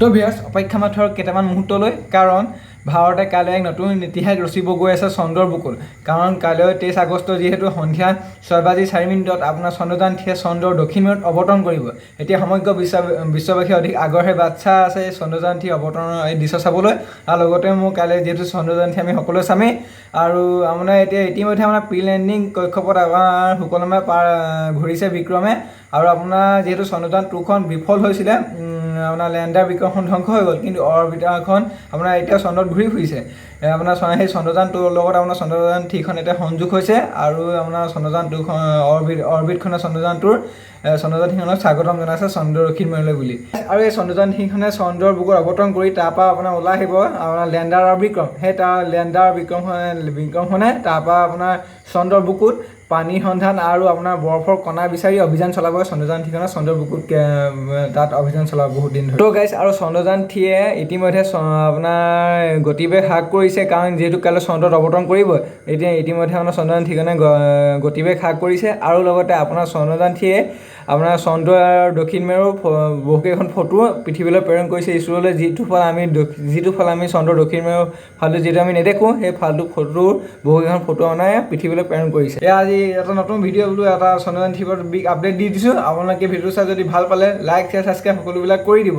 তো ভিউয়াৰ্স অপেক্ষা মাত্ৰ কেইটামান মুহূৰ্তলৈ কাৰণ ভাৰতে কাইলৈ এক নতুন ইতিহাস ৰচিব গৈ আছে চন্দ্ৰৰ বুকুত কাৰণ কাইলৈ 23 আগষ্ট যেহেতু সন্ধিয়া 6:04 আপোনাৰ চন্দ্ৰযান 3 চন্দ্ৰৰ দক্ষিণ মেৰুত অৱতৰণ কৰিব এতিয়া সমগ্ৰ বিশ্ববাসী অধিক আগ্ৰহে বাচ্চা আছে চন্দ্ৰযান 3 অৱতৰণৰ এই দৃশ্য চাবলৈ আৰু লগতে মোৰ কাইলৈ যেহেতু চন্দ্ৰযান 3 আমি সকলোৱে চামেই আৰু আপোনাৰ এতিয়া ইতিমধ্যে আমাৰ প্ৰি লেণ্ডিং কক্ষপথ আমাৰ সুকলমে ঘূৰিছে বিক্ৰমে আৰু আপোনাৰ যেহেতু চন্দ্ৰযান 2খন বিফল হৈছিলে আপোনাৰ ল্যান্ডাৰ বিক্ৰমখন ধ্বংস হৈ গ'ল কিন্তু অৰবিটাৰখন আপোনাৰ এতিয়া চন্দ্ৰত ঘূৰি ফুৰিছে আপোনাৰ সেই চন্দ্ৰযান 2ৰ লগত আপোনাৰ চন্দ্ৰযান 3খন এতিয়া সংযোগ হৈছে আৰু আপোনাৰ চন্দ্ৰযান 2খন অৰবিটখনে চন্দ্ৰযান 2ৰ চন্দ্ৰযান 3খনক স্বাগতম জনাইছে চন্দ্ৰৰ দক্ষিণ মেৰুলৈ বুলি আৰু এই চন্দ্ৰযান 3খনে চন্দ্ৰৰ বুকুত অৱতৰণ কৰি তাৰপৰা আপোনাৰ ওলাই আহিব আপোনাৰ ল্যান্ডাৰ আৰু বিক্ৰম সেই তাৰ ল্যান্ডাৰ বিক্ৰমখনে তাৰপৰা আপোনাৰ চন্দ্ৰৰ বুকুত পানী সন্ধান আৰু আপোনাৰ বৰফৰ কণা বিচাৰি অভিযান চলাব চন্দ্ৰযান 3খনে চন্দ্ৰৰ বুকুত তাত অভিযান চলাব বহুত দিন ধৰি তো গাইছ আৰু চন্দ্ৰযান 3য়ে ইতিমধ্যে আপোনাৰ গতিবেগ হ্ৰাস কৰিছে কাৰণ যেহেতু কাইলৈ চন্দ্ৰত অৱতৰণ কৰিব এতিয়া ইতিমধ্যে আপোনাৰ চন্দ্ৰযান 3খনে গতিবেগ হ্ৰাস কৰিছে আৰু লগতে আপোনাৰ চন্দ্ৰযান 3য়ে আপোনাৰ চন্দ্ৰৰ দক্ষিণ মেৰুৰ বহুকেইখন ফটো পৃথিৱীলৈ প্ৰেৰণ কৰিছে ইছৰোলৈ যিটো ফল আমি চন্দ্ৰৰ দক্ষিণ মেৰুৰ ফালটো যিটো আমি নেদেখোঁ সেই ফালটো ফটো বহুকেইখন ফটো মানে পৃথিৱীলৈ প্ৰেৰণ কৰিছে এয়া আজি এটা নতুন ভিডিঅ' বোলো এটা চন্দ্ৰযান 3ৰ বিগ আপডেট দি দিছোঁ আপোনালোকে ভিডিঅ' চাই যদি ভাল পালে লাইক শ্বেয়াৰ ছাবস্ক্ৰাইব সকলোবিলাক কৰি দিব